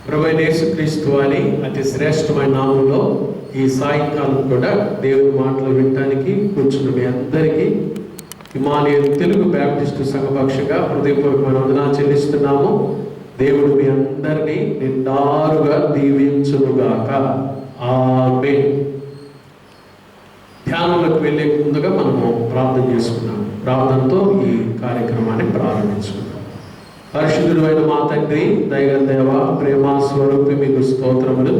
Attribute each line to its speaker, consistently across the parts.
Speaker 1: ప్రభువైన యేసుక్రీస్తు వారి అతి శ్రేష్టమైన నామంలో ఈ సాయంకాలం కూడా దేవుని మాటలు వినడానికి కూర్చున్న మీ అందరికీ హిమాలయన్ తెలుగు బ్యాప్టిస్టు సంఘపక్షంగా హృదయపూర్వకమైన వందనాలు చెల్లిస్తున్నాము. దేవుడు మీ అందరినీ నిండారుగా దీవించునుగాక. ఆమేన్. ధ్యానంలోకి వెళ్ళే ముందుగా మనము ప్రార్థన చేసుకున్నాము. ప్రార్థనతో ఈ కార్యక్రమాన్ని ప్రారంభించుకున్నాం. పరిశుద్ధుడు అయిన మా తండ్రి, దయగల దేవ, ప్రేమ స్వరూపి, మీకు స్తోత్రములు.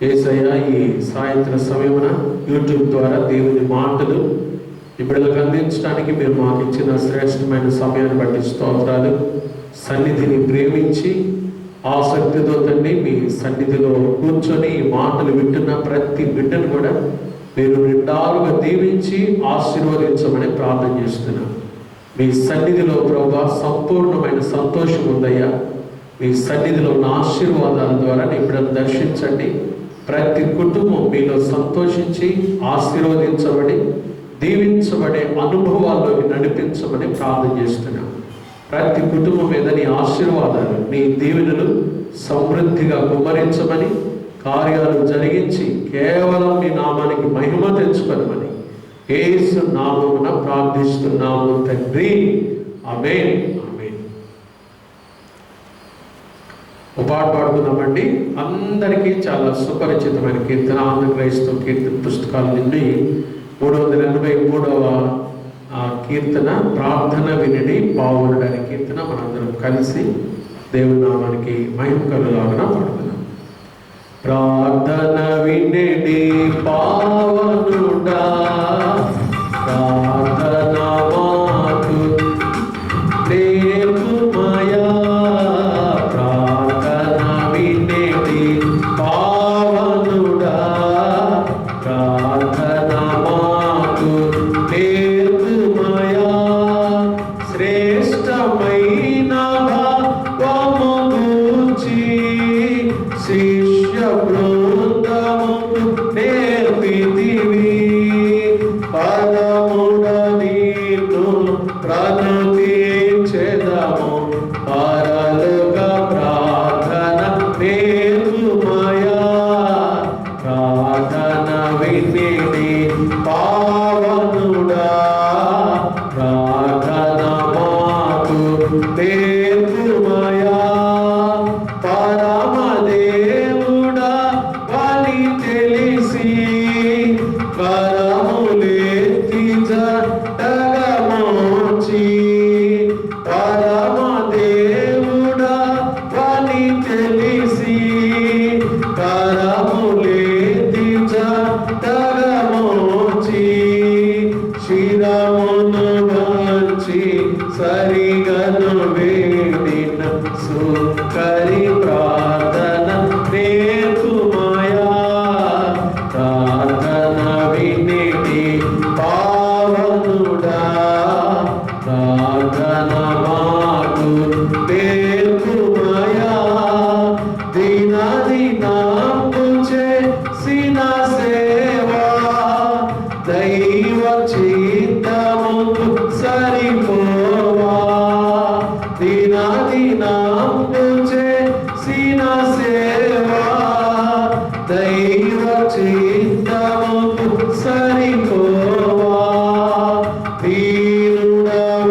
Speaker 1: యేసయ్య, ఈ సాయంత్రం సమయమున యూట్యూబ్ ద్వారా దేవుని మాటలు ఈ బిడ్డలకు అందించడానికి మీరు మాకు ఇచ్చిన శ్రేష్టమైన సమయాన్ని బట్టి స్తోత్రాలు. సన్నిధిని ప్రేమించి ఆసక్తితో తండ్రి మీ సన్నిధిలో కూర్చొని ఈ మాటలు వింటున్న ప్రతి బిడ్డను కూడా మీరు నిండారుగా దీవించి ఆశీర్వదించమని ప్రార్థన చేస్తున్నాం. మీ సన్నిధిలో ప్రభువా సంపూర్ణమైన సంతోషం ఉందయ్యా. మీ సన్నిధిలో ఉన్న ఆశీర్వాదాల ద్వారా ఇప్పుడు దర్శించండి. ప్రతి కుటుంబం మీలో సంతోషించి ఆశీర్వదించబడి దీవించబడే అనుభవాల్లోకి నడిపించమని ప్రార్థన చేస్తున్నాం. ప్రతి కుటుంబం మీద నీ ఆశీర్వాదాలు, నీ దీవెనలు సమృద్ధిగా కుమ్మరించమని, కార్యాలు జరిగించి కేవలం మీ నామానికి మహిమ తెచ్చుకొనమని యేసు నామమున ప్రార్థిస్తున్నాము తండ్రి. ఆమేన్. ఆమేన్. ఒక పాట పాడుకుందామండి. అందరికీ చాలా సుపరిచితమైన కీర్తన, ఆంధ్ర క్రైస్తవ కీర్తన పుస్తకాల నుండి 383వ కీర్తన, ప్రార్థన వినడి పావులుడు అనే కీర్తన మనందరం కలిసి దేవుని నామానికి మహిమ కలుగులాగున పాడుకుందాం. ప్రార్థన వినడి పావనుడా, ప్రార్థన మాకు నేర్పుమయా. ప్రార్థన వినడి పావనుడా, ప్రార్థన మాకు నేర్పుమయా. శ్రేష్టమైన భావము గూర్చి శిష్య బృందముకు నేర్పితివి. పదముడ నీను ప్రణుతించెదము, పరలోక ప్రార్థన నేర్పుమయా. ప్రార్థన వినిడి పావనుడా, ప్రార్థన మాకు నేర్పుమయా. పరమదేవుడా వని తెలిసి కరములెత్తి జట్టగమోచి. పరమదేవుడా వని తెలిసి కరములెత్తి జట్టగమోచి. శిరమును వంచి సరిగను వేడిన సుకరి ప్రార్థన నేర్పుమయా. ప్రార్థన వినిడి పావనుడా, ప్రార్థన మాకు నేర్పుమయా. దినదినంబు చేసిన సేవా దైవ చిత్తముకు సరిపోవా. దినదినంబు చేసిన సేవా దైవ చిత్తముకు సరిపోవా. దీనుడవయ్యు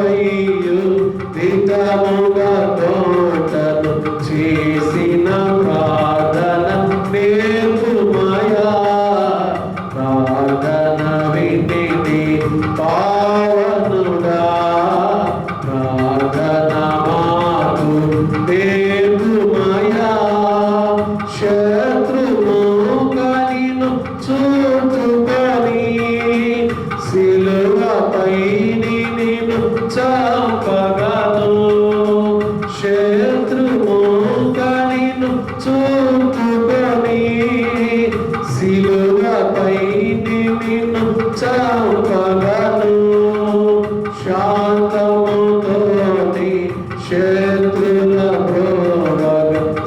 Speaker 1: దితముగా తోటను చేసిన ప్రార్థన నేర్పుమయా. ప్రార్థన వినిడి పావనుడా, ప్రార్థన మాకు నేర్పుమయా. శత్రువు కలిను చూచుకొని సిలువపై నిన్ను చంపగను. శత్రువు కలిను చూచుకొని సిలువపై నిన్ను చంపగను. శాంతముతోటి శత్రుల ప్రోగ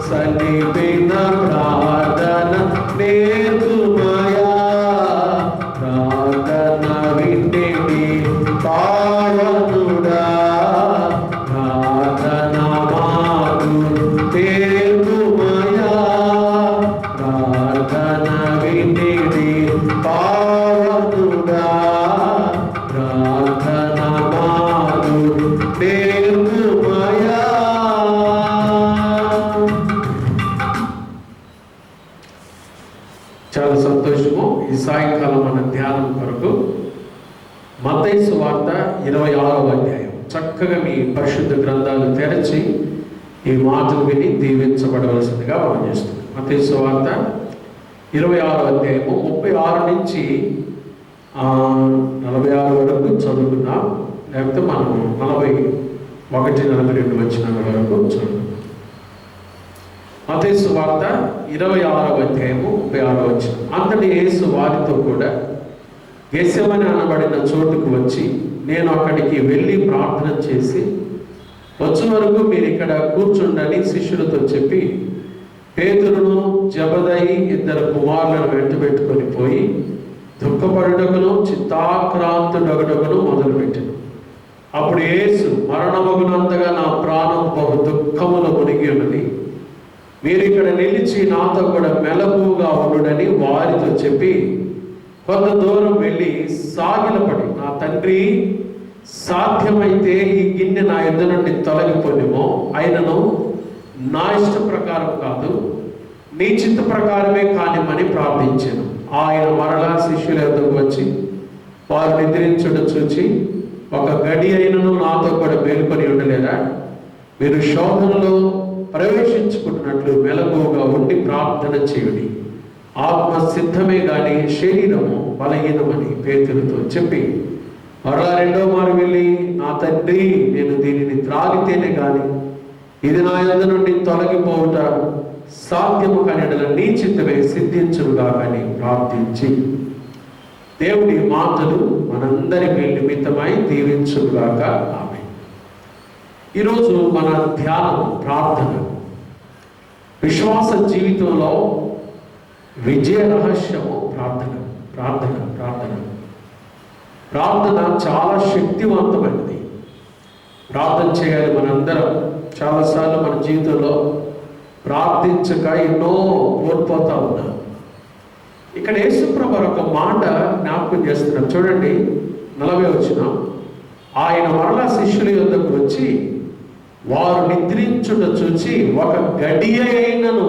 Speaker 1: సన్నిధిన ప్రార్థన నేర్పుమయా. ప్రార్థన వినిడి పావనుడా, ప్రార్థన మాకు నేర్పుమయా. చాలా సంతోషము. ఈ సాయంకాలం మన ధ్యానం కొరకు మత్తయి సువార్త 26వ అధ్యాయం. చక్కగా మీ పరిశుద్ధ గ్రంథాలు తెరచి ఈ మాటలు విని దీవించబడవలసిందిగా మనం చేస్తున్నాం. మత్తయి సువార్త 26వ అధ్యాయము 36 నుంచి 46 వరకు చదువుకుందాం. లేకపోతే మనం 41-42 వచనాల వరకు చదువుకుందాం. మత్తయి సువార్త 26వ అధ్యాయము 36వ వచనం. అంతటి యేసు వారితో కూడా గెత్సేమని అనబడిన చోటుకు వచ్చి, నేను అక్కడికి వెళ్ళి ప్రార్థన చేసి వచ్చే వరకు మీరు ఇక్కడ కూర్చుండని శిష్యులతో చెప్పి, పేతురును జబదయి 2 కుమారులను వెంటబెట్టుకొని పోయి దుఃఖపడుటకును చిత్తాక్రాంతుడొకటకును మొదలుపెట్టాను. అప్పుడు యేసు, మరణమగునంతగా నా ప్రాణం బహు దుఃఖములో మునిగి ఉన్నది, మీరు ఇక్కడ నిలిచి నాతో కూడా మెలకువగా ఉండుడని వారితో చెప్పి కొంత దూరం వెళ్ళి సాగిలపడి, నా తండ్రి, సాధ్యమైతే ఈ గిన్నె నా యొద్ద నుండి తొలగిపోనేమో, అయినను నా ఇష్ట ప్రకారం కాదు, నీ చిత్త ప్రకారమే కానిమని ప్రార్థించాను. ఆయన మరలా శిష్యుల యొద్దకు వచ్చి వారు నిద్రించుట చూచి, ఒక గడి అయినను నాతో కూడా మేలుకొని ఉండలేదా? మీరు శోధనలో ప్రవేశించుకున్నట్లు మెలకువగా ఉండి ప్రార్థన చేయుడి. ఆత్మ సిద్ధమే గాని శరీరము బలహీనమని పేతురుతో చెప్పి మరలా 2వ మారు వెళ్ళి, నా తండ్రి, నేను దీనిని త్రాగితేనే గాని ఇది నా యొద్ద నుండి తొలగిపోవుట సాధ్యము కాని నీ చిత్తమే సిద్ధించునుగా అని ప్రార్థించి, దేవుడి మాటలు మనందరికీ నిమిత్తమై దీవించుగాక. ఆమేన్. ఈరోజు మన ధ్యానం ప్రార్థన. విశ్వాస జీవితంలో విజయ రహస్యము ప్రార్థన. ప్రార్థన ప్రార్థన ప్రార్థన చాలా శక్తివంతమైనది. ప్రార్థన చేయాలి మనందరం. చాలాసార్లు మన జీవితంలో ప్రార్థించక ఎన్నో కోల్పోతా ఉన్నాం. ఇక్కడ యేసుప్రభు ఒక మాట జ్ఞాపకం చేస్తున్నారు. చూడండి, 40వ వచనం. ఆయన మరలా శిష్యుల యొద్దకు వచ్చి వారు నిద్రించుట చూచి, ఒక గడియ అయినను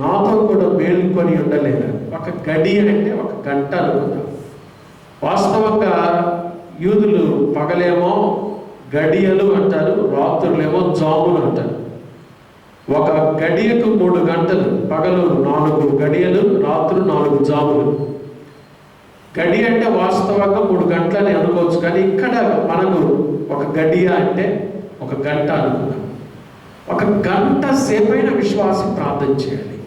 Speaker 1: నాతో కూడా మేలుకొని ఉండలేదా? ఒక గడియ అంటే ఒక గంట అనుకుందాం. వాస్తవంగా యూదులు పగలేమో గడియలు అంటారు, రాత్రులేమో జాములు అంటారు. ఒక గడియకు 3 గంటలు, పగలు 4 గడియలు, రాత్రులు 4 జాములు. గడి అంటే వాస్తవంగా 3 గంటలని అనుకోవచ్చు, కానీ ఇక్కడ మనకు ఒక గడియ అంటే ఒక గంట అనుకున్నాం. ఒక గంట సేపైన విశ్వాసం ప్రార్థన చేయాలి.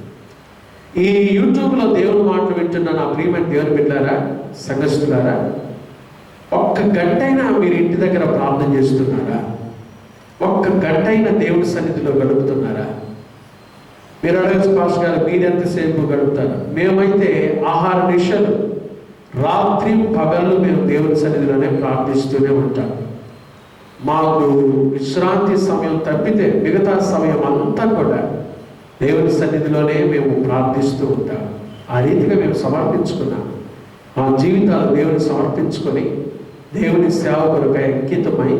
Speaker 1: ఈ యూట్యూబ్లో దేవుని మాటలు వింటున్న నా ప్రియమైన దేవుని బిడ్డలారా, సంఘస్థులారా, ఒక్క గంటైనా మీరు ఇంటి దగ్గర ప్రార్థన చేస్తున్నారా? ఒక్క గంటైనా దేవుని సన్నిధిలో గడుపుతున్నారా? మీరు అడగచ్చు, పాస్టర్ గారు మీరెంతసేపు గడుపుతారు? మేమైతే ఆహార నిశలు రాత్రి పగళ్ళు మేము దేవుని సన్నిధిలోనే ప్రార్థిస్తూనే ఉంటాం. మాకు విశ్రాంతి సమయం తప్పితే మిగతా సమయం అంతా కూడా దేవుని సన్నిధిలోనే మేము ప్రార్థిస్తూ ఉంటాం. ఆ రీతిగా మేము సమర్పించుకున్నాం. మా జీవితాలు దేవుని సమర్పించుకొని దేవుని సేవ కొరకు అంకితమై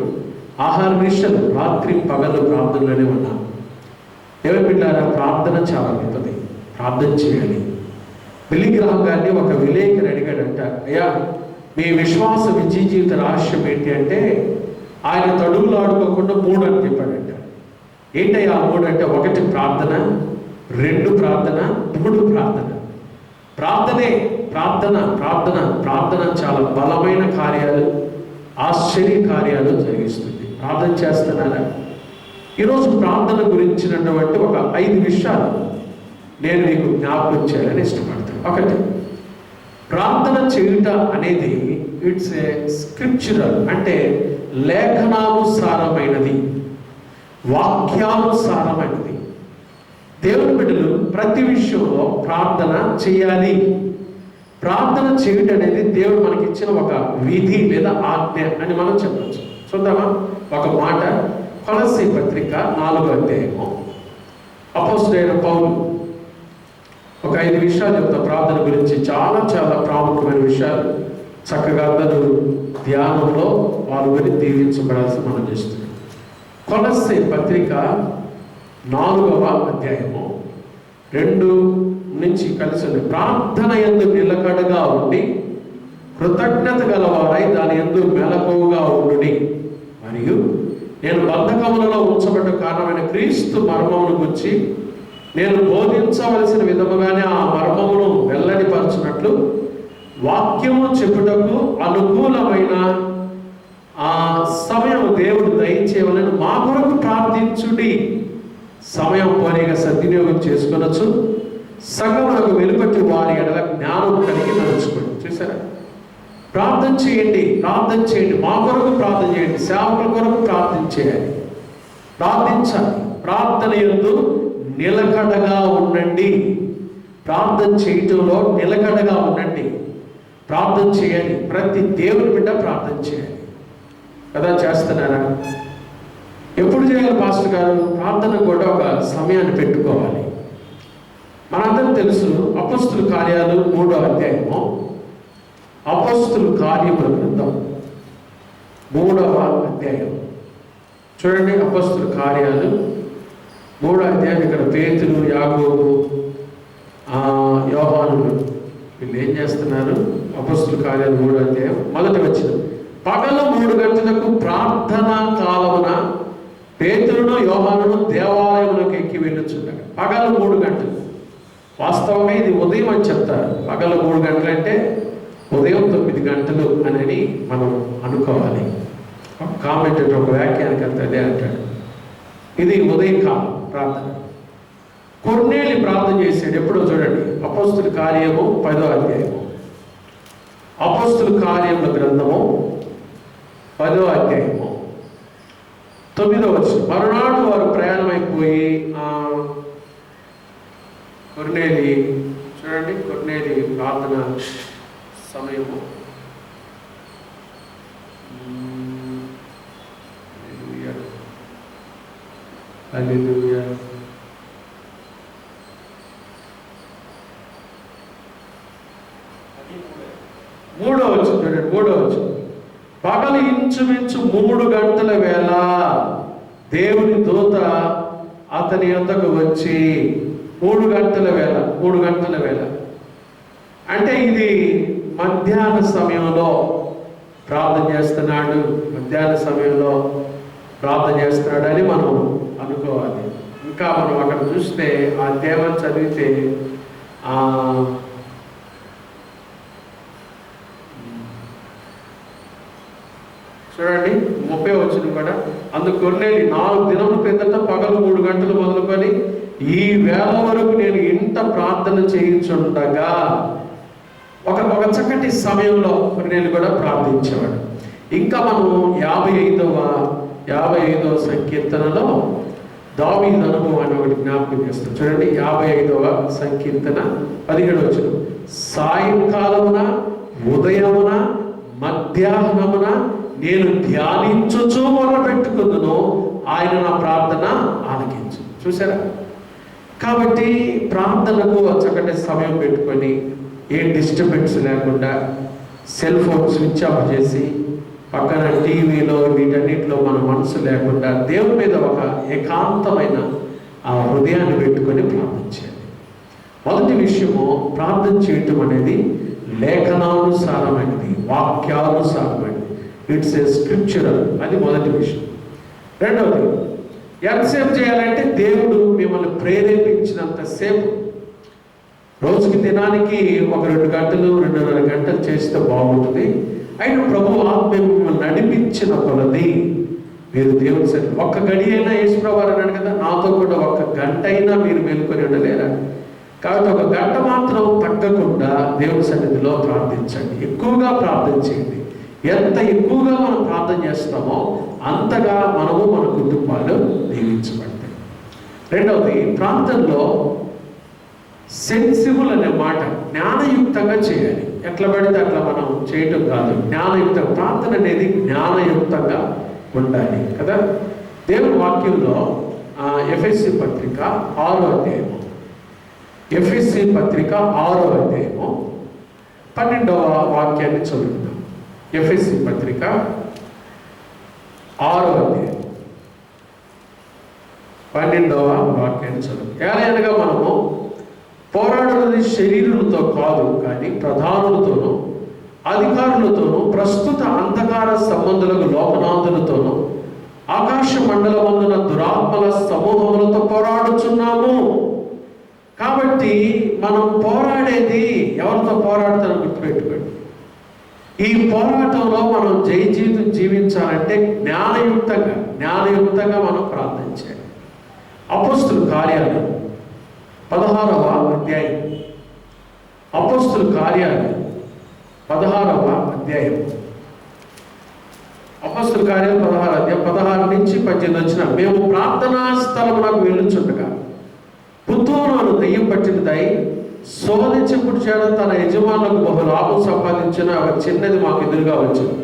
Speaker 1: ఆహార నిశలు రాత్రి పగలు ప్రార్థనలోనే ఉన్నాం. దేవుని బిడ్డలారా, ప్రార్థన చాలా గొప్పది. ప్రార్థన చేయాలి. బిల్లీ గ్రాహం గారిని ఒక విలేకరు అడిగాడంట, అయ్యా, మీ విశ్వాస విజయ జీవిత రహస్యం ఏంటి అంటే, ఆయన తడుగులు ఆడుకోకుండా 3 అని చెప్పాడంట. ఏంటయ్యా ఆ 3 అంటే? 1 ప్రార్థన, 2 ప్రార్థన, 3 ప్రార్థన. ప్రార్థనే ప్రార్థన ప్రార్థన ప్రార్థన చాలా బలమైన కార్యాలు, ఆశ్చర్య కార్యాలు జరిగిస్తుంది. ప్రార్థన చేస్తున్నారా? ఈరోజు ప్రార్థన గురించినటువంటి ఒక 5 విషయాలు నేను మీకు జ్ఞాపకం చేయాలని ఇష్టపడతాను. 1, ప్రార్థన చేయుట అనేది ఇట్స్ ఏ స్క్రిప్చురల్, అంటే లేఖనానుసారమైనది, వాక్యానుసారమైనది. దేవుని బిడ్డలు ప్రతి విషయంలో ప్రార్థన చేయాలి. ప్రార్థన చేయుట అనేది దేవుడు మనకి ఇచ్చిన ఒక విధి లేదా ఆజ్ఞ అని మనం చెప్పచ్చు. చూద్దామా? ఒక మాట, కొలస్సీ పత్రిక 4వ అధ్యాయము. అపోస్తలుడైన పౌలు ఒక 5 విషయాలు చెప్తా ప్రార్థన గురించి. చాలా చాలా ప్రాముఖ్యమైన విషయాలు. చక్కగా అందరూ ధ్యానంలో పాల్గొని దీవించబడాల్సి మనం చేస్తున్నాం. కొలస్సీ పత్రిక 4వ అధ్యాయము 2 నుంచి కలిసి ఉంది. ప్రార్థన యందు నిలకడగా ఉండి కృతజ్ఞత గలవారై దాని యందు మెలకువగా ఉండుడి. మరియు నేను బంధకములలో ఉంచబడ్డ కారణమైన క్రీస్తు మర్మమును గురించి నేను బోధించవలసిన విధముగానే ఆ మర్మమును వెల్లడిపరచినట్లు వాక్యము చెప్పుటకు అనుకూలమైన ఆ సమయం దేవుడు దయచేయవలని మా కొరకు ప్రార్థించుడి. సమయం పోనీగా సద్వినియోగం చేసుకొనొచ్చు. సగమునకు వెలుపట్టి వారి ఎడల జ్ఞానం కలిగి నడుచుకోండి. చూసారా? ప్రార్థన చేయండి, ప్రార్థన చేయండి, మా కొరకు ప్రార్థన చేయండి, సేవకుల కొరకు ప్రార్థన చేయాలి, ప్రార్థించాలి. ప్రార్థన యందు నిలకడగా ఉండండి. ప్రార్థన చేయటంలో నిలకడగా ఉండండి. ప్రార్థన చేయాలి. ప్రతి దేవుని బిడ్డ ప్రార్థన చేయాలి కదా. చేస్తున్నారా? ఎప్పుడు చేయాలి పాస్టర్ గారు? ప్రార్థన కూడా ఒక సమయాన్ని పెట్టుకోవాలి. మనందరం తెలుసు, అపొస్తలుల కార్యాలు 3వ అధ్యాయము, అపొస్తలుల కార్యముల గ్రంథం 3వ అధ్యాయం చూడండి. అపొస్తలుల కార్యాలు 3వ అధ్యాయం. ఇక్కడ పేతురు, యాకోబు, యోహానులు వీళ్ళు ఏం చేస్తున్నారు? అపొస్తలుల కార్యాలు 3వ అధ్యాయం మొదటి వచనం. పగలు 3 గంటలకు ప్రార్థనా కాలమున పేతురును యోహానును దేవాలయంలోకి ఎక్కి వెళ్ళొచ్చుండగా. పగలు 3 గంటలు. వాస్తవంగా ఇది ఉదయం అని చెప్తారు. పగలు 3 గంటలు అంటే ఉదయం 9 గంటలు అని మనం అనుకోవాలి. కామెంటేటర్ ఒక వ్యాఖ్యానికి అంత అదే అంటాడు. ఇది ఉదయకాలం ప్రార్థన. కొర్నేలి ప్రార్థన చేశాడు. ఎప్పుడో చూడండి, అపొస్తలుల కార్యము 10వ అధ్యాయము, అపొస్తలుల కార్యముల గ్రంథము 10వ అధ్యాయము 9వ వచనం. మరునాడు వారు ప్రయాణమైపోయి కొర్నేలి చూడండి, కొర్నేలి ప్రార్థన సమయము హల్లెలూయా. మూడవ వచనం చూడండి, 3వ వచనం. పగలు ఇంచుమించు 3 గంటల వేళ దేవుని దూత అతని యొద్దకు వచ్చి 3 గంటల వేళ 3 గంటల వేళ అంటే ఇది మధ్యాహ్న సమయంలో ప్రార్థన చేస్తున్నాడు. మధ్యాహ్న సమయంలో ప్రార్థన చేస్తున్నాడని మనం అనుకోవాలి. ఇంకా మనం అక్కడ చూస్తే ఆ దేవని చదివితే చూడండి 30వ వచనం కూడా. అందుకు కొర్నేలి 4 దినముల క్రిందట పగలు 3 గంటలు మొదలుకొని ఈ వేళ వరకు నేను ఇంత ప్రార్థన చేయించుండగా ఒక చక్కటి సమయంలో కొర్నేలి కూడా ప్రార్థించేవాడు. ఇంకా మనం 55వ సంకీర్తనలో దావీదు అనుభవాన్ని ఒకటి జ్ఞాపకం చేస్తాం. చూడండి 55వ సంకీర్తన 17వ వచనం. సాయంకాలమున, ఉదయమున, మధ్యాహ్నమున నేను ధ్యానించుచు మొరపెట్టుకుందును, ఆయన నా ప్రార్థన ఆలకించు. చూసారా? కాబట్టి ప్రార్థనకు చక్కటి సమయం పెట్టుకొని ఏ డిస్టర్బెన్స్ లేకుండా సెల్ ఫోన్ స్విచ్ ఆఫ్ చేసి పక్కన టీవీలో వీటన్నిటిలో మన మనసు లేకుండా దేవుని మీద ఒక ఏకాంతమైన ఆ హృదయాన్ని పెట్టుకొని ప్రార్థించాలి. మొదటి విషయము, ప్రార్థన చేయటం అనేది లేఖనానుసారమైనది, వాక్యానుసారమైనది. It's a scriptural. అది మొదటి విషయం. రెండవది, ఎంతసేపు చేయాలంటే దేవుడు మిమ్మల్ని ప్రేరేపించినంతసేపు. రోజుకి దినానికి ఒక 2 గంటలు 2.5 గంటలు చేస్తే బాగుంటుంది. అయినా ప్రభు ఆత్మ మిమ్మల్ని నడిపించిన కొలది మీరు దేవుని సరి 1 గడి అయినా యేసుప్రభు అన్నాడు కదా, నాతో కూడా 1 గంట అయినా మీరు మేలుకొని ఉండలేరా? కాబట్టి 1 గంట మాత్రం తగ్గకుండా దేవుని సన్నిధిలో ప్రార్థించండి. ఎక్కువగా ప్రార్థన చేయండి. ఎంత ఎక్కువగా మనం ప్రార్థన చేస్తామో అంతగా మనము మన కుటుంబాలు దీవించబడతాయి. రెండవది, ప్రార్థనలో సెన్సిబుల్ అనే మాట జ్ఞానయుక్తంగా చేయాలి. ఎట్లా పడితే అట్లా మనం చేయటం కాదు. జ్ఞానయుక్తం. ప్రార్థన అనేది జ్ఞానయుక్తంగా ఉండాలి కదా. దేవుని వాక్యంలో ఎఫెసీ పత్రిక 6వ అధ్యాయము, ఎఫెసీ పత్రిక 6వ అధ్యాయము 12వ వాక్యాన్ని చదువుతున్నాం. ఎఫెసీ పత్రిక 6వ అధ్యాయం 12వ వాక్యాన్ని చదువు. ఏలైనగా మనము పోరాడున్నది శరీరులతో కాదు, కానీ ప్రధానులతోనూ అధికారులతోనూ ప్రస్తుత అంధకార సంబంధులకు లోకనాథులతోనూ ఆకాశ మండలమందున దురాత్మల సమూహములతో పోరాడుచున్నాము. కాబట్టి మనం పోరాడేది ఎవరితో పోరాడుతారో గుర్తుపెట్టుకోండి. ఈ పోరాటంలో మనం జయ జీవితం జీవించాలంటే జ్ఞానయుక్తంగా మనం ప్రార్థన చేయాలి. అపోస్తుల కార్యాలు 16వ అధ్యాయం. అపోస్తుల కార్యాలు 16వ అధ్యాయం. అపోస్తుల కార్యాలు 16వ అధ్యాయం 16 నుంచి 18 వచ్చిన. మేము ప్రార్థనా స్థలమునకు వెళ్ళుచుండగా పుత్తూరును దెయ్యం పట్టినదై శోధించుకుడు చేయడం తన యజమానులకు బహు లాభం సంపాదించిన ఒక చిన్నది మాకు ఎదురుగా వచ్చింది.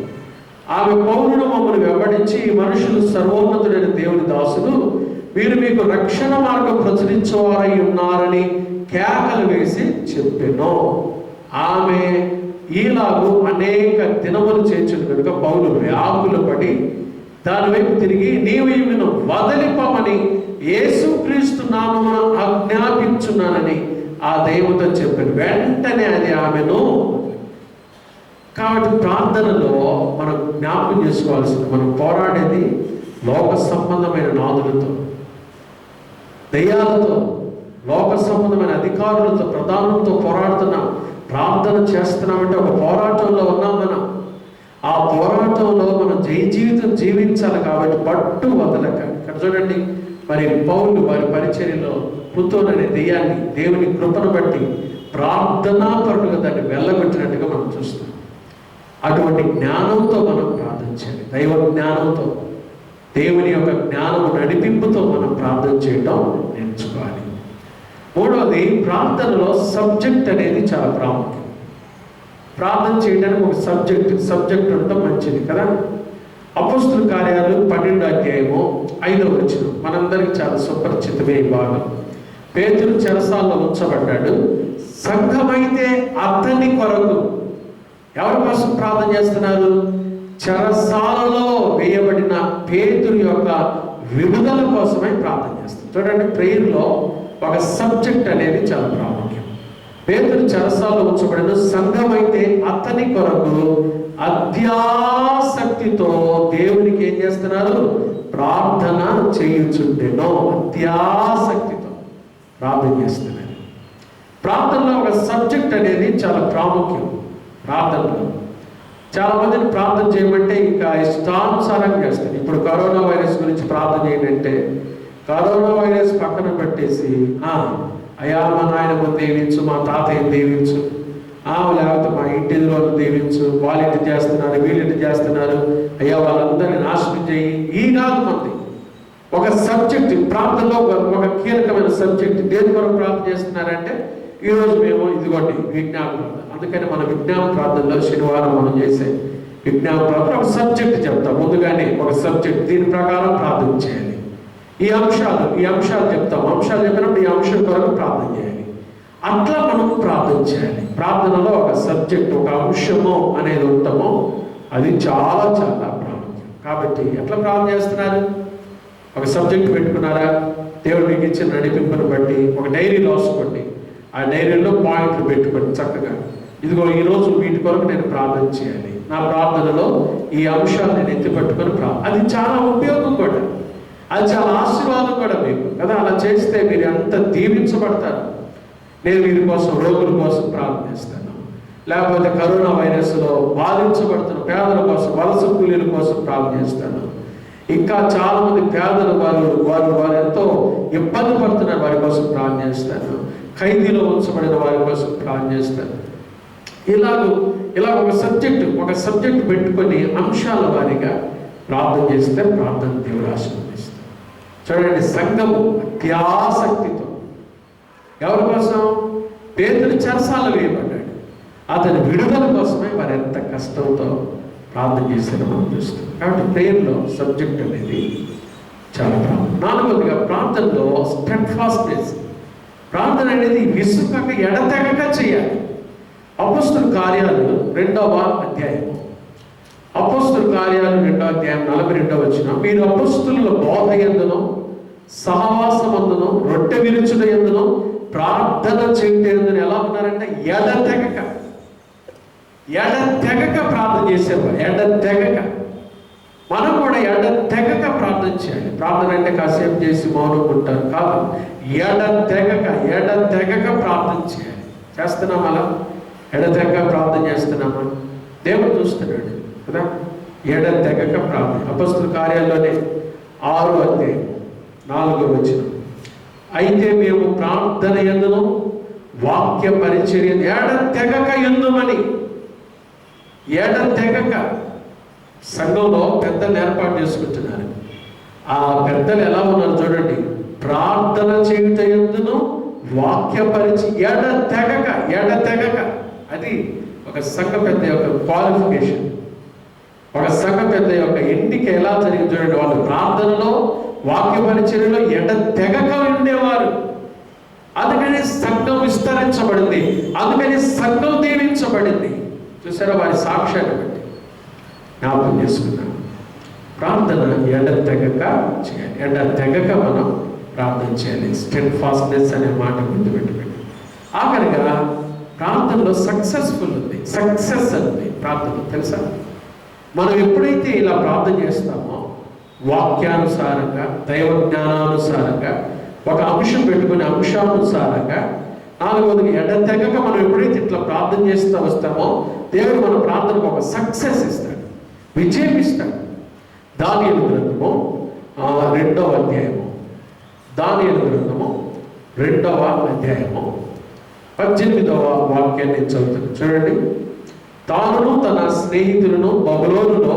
Speaker 1: ఆమె పౌరుడు మమ్మల్ని వెంబడించి, ఈ మనుషులు సర్వోన్నతుడైన దేవుని దాసులు, వీరు మీకు రక్షణ మార్గం ప్రచురించేవారై ఉన్నారని కేకలు వేసి చెప్పెను. ఆమె ఈలాగు అనేక దినములు చేర్చును కనుక పౌలు వ్యాకులు పడి దాని వైపు తిరిగి, నీవు ఈమెను వదిలిపోమని యేసుక్రీస్తు నామమున ఆజ్ఞాపించున్నానని ఆ దైవంతో చెప్పాను. వెంటనే అది ఆమెను. కాబట్టి ప్రార్థనలో మనం జ్ఞాపకం చేసుకోవాల్సింది, మనం పోరాడేది లోక సంబంధమైన నాదులతో, దయ్యాలతో, లోక సంబంధమైన అధికారులతో, ప్రధానులతో పోరాడుతున్నాం. ప్రార్థన చేస్తున్నామంటే ఒక పోరాటంలో ఉన్నాం మనం. ఆ పోరాటంలో మనం జయ జీవితం జీవించాలి. కాబట్టి పట్టు వదలక. ఇక్కడ చూడండి, మరి పౌలు వారి పరిచర్యలో పుత్తూరు అనే దెయ్యాన్ని దేవుని కృపను బట్టి ప్రార్థనాపరులుగా దాన్ని వెళ్ళగొట్టినట్టుగా మనం చూస్తాం. అటువంటి జ్ఞానంతో మనం ప్రార్థన చేయాలి. దైవ జ్ఞానంతో, దేవుని యొక్క జ్ఞానం నడిపింపుతో మనం ప్రార్థన చేయడం నేర్చుకోవాలి. మూడవది, ప్రార్థనలో సబ్జెక్ట్ అనేది చాలా ప్రాముఖ్యం. ప్రార్థన చేయడానికి ఒక సబ్జెక్ట్ ఉండటం మంచిది కదా. అపోస్తుల కార్యాలు 12వ అధ్యాయము 5వ వచనం మనందరికీ చాలా సుపరిచితమే ఈ భాగం. పేతురు చెరసాల్లో ఉంచబడ్డాడు. సంఘమైతే అతని కొరకు ఎవరి కోసం ప్రార్థన చేస్తున్నారు? చెరసాలలో వేయబడిన పేతురు యొక్క విడుదల కోసమే ప్రార్థన చేస్తారు. చూడండి, ప్రేయర్లో ఒక సబ్జెక్ట్ అనేది చాలా ప్రాముఖ్యం. పేతురు చెరసాలలో ఉంచబడిన సంఘమైతే అతని కొరకు అత్యాసక్తితో దేవునికి ఏం చేస్తున్నారు? ప్రార్థన చేయుచుండెను. అత్యాసక్తితో ప్రార్థన చేస్తున్నారు. ప్రార్థనలో ఒక సబ్జెక్ట్ అనేది చాలా ప్రాముఖ్యం. ప్రార్థనలో చాలా మందిని ప్రార్థన చేయమంటే ఇంకా ఇష్టానుసారంగా చేస్తారు. ఇప్పుడు కరోనా వైరస్ గురించి ప్రార్థన చేయండి, కరోనా వైరస్ పక్కన పెట్టేసి అయ్యా మా నాయనమ్మ దీవించు, మా తాతయ్యని దీవించు, లేకపోతే మా ఇంటిలో దీవించు, వాళ్ళింటి చేస్తున్నారు, వీళ్ళింటి చేస్తున్నారు, అయ్యా వాళ్ళందరినీ నాశనం చేయి. ఈ కాదు మంది ఒక సబ్జెక్ట్ ప్రార్థనలో ఒక కీలకమైన సబ్జెక్ట్. దేని కొరకు ప్రార్థన చేస్తున్నారంటే, ఈరోజు మేము ఇదిగోండి విజ్ఞాపన. అందుకని మన విజ్ఞాపన ప్రార్థనలో శనివారం మనం చేసే విజ్ఞాపన ప్రార్థన ఒక సబ్జెక్ట్ చెప్తాం. ముందుగానే ఒక సబ్జెక్ట్, దీని ప్రకారం ప్రార్థన చేయాలి. ఈ అంశాలు చెప్తాం. అంశాలు చెప్పినప్పుడు ఈ అంశం కొరకు ప్రార్థన చేయాలి. అట్లా మనం ప్రార్థన చేయాలి. ప్రార్థనలో ఒక సబ్జెక్ట్, ఒక అంశము అనేది ఉంటామో అది చాలా చాలా ప్రాముఖ్యం. కాబట్టి ఎట్లా ప్రార్థన చేస్తున్నారు? ఒక సబ్జెక్ట్ పెట్టుకున్నారా? దేవుడు మీకు ఇచ్చిన నడిపింపును బట్టి ఒక డైరీ రాసుకోండి. ఆ డైరీలో పాయింట్లు పెట్టుకోండి చక్కగా. ఇదిగో ఈరోజు వీటి కొరకు నేను ప్రార్థన చేయాలి, నా ప్రార్థనలో ఈ అంశాలు నేను ఎత్తిపెట్టుకొని అది చాలా ఉపయోగం కూడా, అది చాలా ఆశీర్వాదం కూడా మీకు కదా. అలా చేస్తే మీరు ఎంత దీవించబడతారు. నేను వీరి కోసం, రోగుల కోసం ప్రార్థన చేస్తాను, లేకపోతే కరోనా వైరస్లో బాధించబడుతున్న పేదల కోసం, వలస కూలీల కోసం ప్రార్థన చేస్తాను. ఇంకా చాలా మంది పేదలు వారు ఎంతో ఇబ్బంది పడుతున్నారు, వారి కోసం ప్రార్థన చేస్తాను. ఖైదీలో ఉంచబడిన వారి కోసం ప్రార్థన చేస్తాను. ఇలా ఒక సబ్జెక్ట్ పెట్టుకొని అంశాల వారిగా ప్రార్థన చేస్తే ప్రార్థన దేవుడు ఆశీర్వదిస్తాడు. చూడండి, సంఘము అత్యాసక్తితో ఎవరి కోసం? పేతురు చెరసాల వేయబడ్డాడు. అతని విడుదల కోసమే వారు ఎంత కష్టంతో ప్రార్థన చేశారో మనం చూస్తాం. కాబట్టి ప్రేయర్లో సబ్జెక్ట్ అనేది చాలా ప్రాముఖ్యం. నాలుగవదిగా, ప్రార్థనలో స్టెడ్ఫాస్ట్నెస్. ప్రార్థన అనేది విసుకక ఎడతెగక చేయాలి. అపోస్తుల కార్యాలు 2వ అధ్యాయం. అపోస్తుల కార్యాలు 2వ అధ్యాయం 42వ వచనం, మీరు అపోస్తుల బోధ యందును, సహవాసమందును, రొట్టె విరుచుట యందును, ప్రార్థన చేయటం ఎలా ఉన్నారంటే ఎడతెగక ప్రార్థన చేసేవారు. ఎడతెగక మనం కూడా ఎడతెగక ప్రార్థన చేయాలి. ప్రార్థన అంటే కాసేపు చేసి మౌనం ఉంటారు కాదు, ఎడతెగక ప్రార్థన చేయాలి. చేస్తున్నాం అలా? ఎడతెగక ప్రార్థన చేస్తున్నామా? దేవుడు చూస్తున్నాడు కదా. ఎడతెగక ప్రార్థన. అపొస్తలుల కార్యాల్లోనే 6వ అధ్యాయం 4వ వచనం. అయితే మేము ప్రార్థన యందును వాక్య పరిచర్య ఎడతెగక యందుమని. ఎడతెగక సంఘంలో పెద్దలు ఏర్పాటు చేసుకుంటున్నారు. ఆ పెద్దలు ఎలా ఉన్నారు చూడండి. ప్రార్థన చేయుట యందును వాక్య పరిచర్య ఎడతెగక. అది ఒక సంఘ పెద్ద యొక్క క్వాలిఫికేషన్. ఒక సంఘ పెద్ద యొక్క ఎన్నిక ఎలా జరిగింది చూడండి. వాళ్ళు ప్రార్థనలో వాక్య పరిచర్యలో ఎడతెగక ఉండేవారు. అందుకని సంఘం విస్తరించబడింది, అందుకని సంఘం దీవించబడింది. చూసారా? వారి సాక్ష్యాన్ని బట్టి జ్ఞాపకం చేసుకున్నాం. ప్రార్థన ఎడతెగక చేయాలి. ఎడతెగక మనం ప్రార్థన చేయాలి. స్టెడ్ ఫాస్ట్నెస్ అనే మాట గుర్తుపెట్టుకోండి. ఆఖరిగా ప్రార్థనలో సక్సెస్ ఉంది. ప్రార్థన తెలుసా? మనం ఎప్పుడైతే ఇలా ప్రార్థన చేస్తామో వాక్యానుసారంగా, దైవ జ్ఞానానుసారంగా, ఒక అంశం పెట్టుకునే అంశానుసారంగా, 4వది ఎడతెగక మనం ఎప్పుడైతే ఇట్లా ప్రార్థన చేస్తూ వస్తామో దేవుడు మన ప్రార్థనకు ఒక సక్సెస్ ఇస్తాడు, విజయం ఇస్తాడు. దానియేలు గ్రంథము 2వ అధ్యాయము, దానియేలు గ్రంథము 2వ అధ్యాయము 18వ వాక్యాన్ని చదువుతాను చూడండి. తాను తన స్నేహితులను బబులోనులో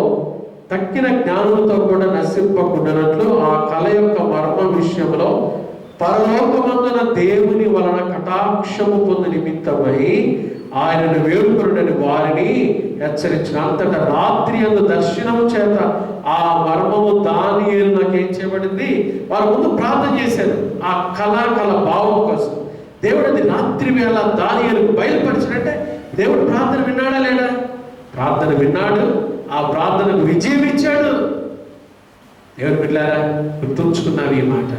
Speaker 1: తక్కిన జ్ఞానులతో కూడా నశింపకుండానట్లు ఆ కళ యొక్క మర్మ విషయంలో పరలోకమందున దేవుని వలన కటాక్షము పొందు నిమిత్తమై ఆయనను వేడుకొనుడని వారిని హెచ్చరించిన. అంతటా రాత్రి అందు దర్శనము చేత ఆ మర్మము దానియేలు నాకేం చేయబడింది. వారి ముందు ప్రార్థన చేశారు ఆ కళ భావం కోసం. దేవుడు అది రాత్రి వేళ దానియేలుకు బయలుపరిచినట్టే దేవుడు ప్రార్థన విన్నాడా లేడా? ప్రార్థన విన్నాడు, ఆ ప్రార్థనకు విజయం ఇచ్చాడు. దేవుడు బిడ్డలారా, గుర్తుంచుకున్నావు ఈ మాట.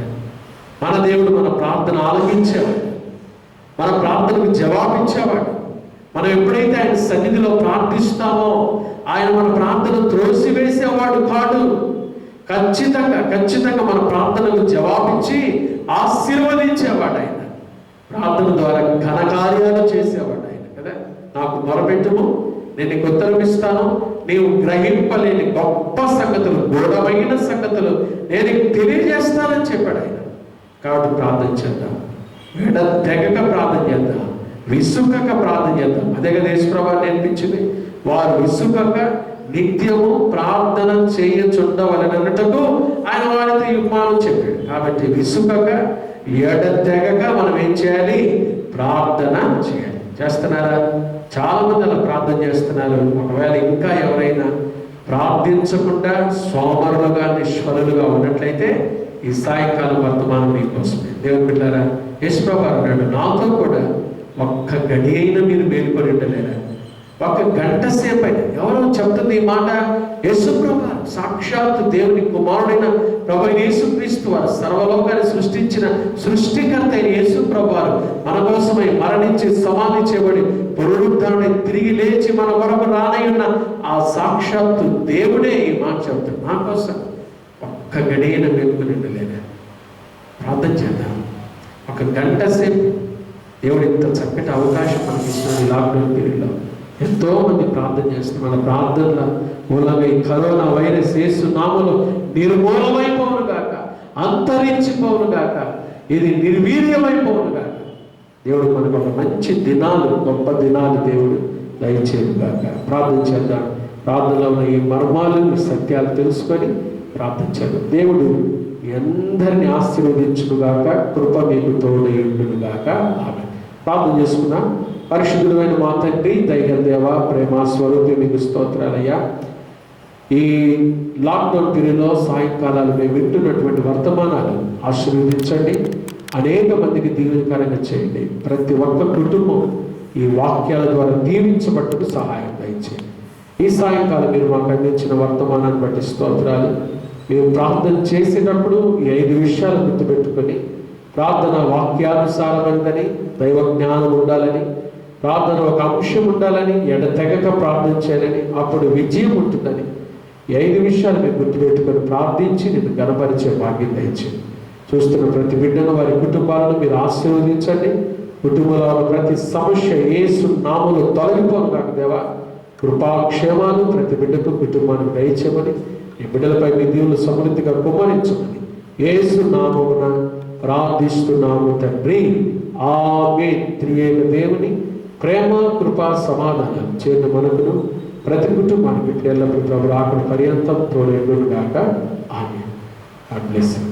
Speaker 1: మన దేవుడు మన ప్రార్థన ఆలకించేవాడు, మన ప్రార్థనకు జవాబిచ్చేవాడు. మనం ఎప్పుడైతే ఆయన సన్నిధిలో ప్రార్థిస్తామో ఆయన మన ప్రార్థన త్రోసివేసేవాడు కాదు. ఖచ్చితంగా మన ప్రార్థనకు జవాబిచ్చి ఆశీర్వదించేవాడు ఆయన. ప్రార్థన ద్వారా ఘనకార్యాలు చేసేవాడు ఆయన కదా. నాకు మొరపెట్టుము, నేను నీకు ఉత్తరం ఇస్తాను, నీవు గ్రహింపలేని గొప్ప సంగతులు, గూఢమైన సంగతులు నేను తెలియజేస్తానని చెప్పాడు ఆయన. కాబట్టి ప్రార్థన చేద్దాం, ఎడతెగక ప్రార్థన చేద్దాం, విసుకక ప్రార్థన చేద్దాం. అదే కదా యేసుప్రభువు నేర్పించింది. వారు విసుకక నిత్యము ప్రార్థన చేయచుండవలనన్నట్టుకు ఆయన వారితో యుగ్మానం చెప్పాడు. కాబట్టి విసుకక ఎడతెగక మనం ఏం చేయాలి? ప్రార్థన చేయాలి. చేస్తున్నారా? చాలా మంది అలా ప్రార్థన చేస్తున్నారు. ఒకవేళ ఇంకా ఎవరైనా ప్రార్థించకుండా సోమరులుగా నిష్ఫలులుగా ఉన్నట్లయితే ఈ సాయంకాలం వర్తమానం మీకోసమే. దేవుని బిడ్డలారా, యేసుప్రభువు అన్నాడు, నాతో కూడా ఒక్క గడి అయినా మీరు మేలుకొని ఉండలేరా? ఒక గంట సేపు అయినా. ఎవరో చెప్తుంది ఈ మాట? యేసుప్రభువు, సాక్షాత్తు దేవుని కుమారుడైన ప్రభు యేసుక్రీస్తు వారు, సర్వలోకాన్ని సృష్టించిన సృష్టికర్త అయిన యేసుప్రభువు మన కోసమై మరణించి సమాధి చేయబడి పునరుద్ధరణై తిరిగి లేచి మన వరకు రానయ్యున్న ఆ సాక్షాత్తు దేవుడే ఈ మాట చెప్తాడు. నా కోసం ఒక్క గడియన మేలుకొని ఉండలేరా? ప్రార్థన చేద్దాం ఒక గంట సేపు. దేవుడు ఇంత చక్కటి అవకాశం మనకి ఇస్తున్నాడు. ఈ లాక్డౌన్ పీరియడ్లో ఎంతో మంది ప్రార్థన చేస్తున్నారు. మన ప్రార్థనల మూలంగా ఈ కరోనా వైరస్ యేసు నామములో నిర్మూలమైపోవును గాక, అంతరించిపోవును గాక, ఇది నిర్వీర్యమైపోవును గాక. దేవుడు మనకు ఒక మంచి దినాలు, గొప్ప దినాలు దేవుడు దయచేయను గాక. ప్రార్థన చేద్దాం. ప్రార్థనలో ఉన్న ఈ మర్మాలు, ఈ సత్యాలు తెలుసుకొని ప్రార్థన చేద్దాం. దేవుడు అందరినీ ఆశీర్వదించునుగాక, కృప మీకు తోడయుండునుగాక. ఆమె ప్రార్థన చేసుకున్నాం. పరిశుద్ధుడైన మా తండ్రి, దైవ దేవ, ప్రేమ స్వరూపి మీకు స్తోత్రాలయ్యా. ఈ లాక్డౌన్ పీరియడ్లో సాయంకాలాలు మేము వింటున్నటువంటి వర్తమానాలు ఆశీర్వదించండి. అనేక మందికి దీవెనకరంగా చేయండి. ప్రతి ఒక్క కుటుంబం ఈ వాక్యాల ద్వారా దీవించబట్టుకు సహాయం దయచేయండి. ఈ సాయంకాలం మీరు మాకు అందించిన వర్తమానాన్ని బట్టి స్తోత్రాలు. మేము ప్రార్థన చేసేటప్పుడు ఈ 5 విషయాలు గుర్తుపెట్టుకొని ప్రార్థన వాక్యానుసారమైనదని, దైవ జ్ఞానం ఉండాలని, ప్రార్థన ఒక అంశం ఉండాలని, ఎడతెగక ప్రార్థన చేయాలని, అప్పుడు విజయం ఉంటుందని ఈ 5 విషయాలు మీరు గుర్తుపెట్టుకొని ప్రార్థించి నిన్ను గణపరిచే భాగ్యం దయచేయండి. చూస్తున్న ప్రతి బిడ్డను, వారి కుటుంబాలను మీరు ఆశీర్వదించండి. కుటుంబంలో ప్రతి సమస్య యేసు నామములో తొలగిపోను కాక దేవా. కృపాక్షేమాలు ప్రతి బిడ్డకు, కుటుంబానికి దయచేయమని, ఈ బిడ్డలపై మీ దీవులు సమృద్ధిగా కుమ్మరించమని యేసు నామమున ప్రార్థిస్తున్నాము తండ్రి. ఆమేన్. త్రియేక దేవుని ప్రేమ, కృప, సమాధానం చేరిన మనకును ప్రతి కుటుంబానికి ఎల్లప్పుడూ ప్రభు రాకడ పర్యంతం తోడేడును గాక. ఆమేన్. God bless you.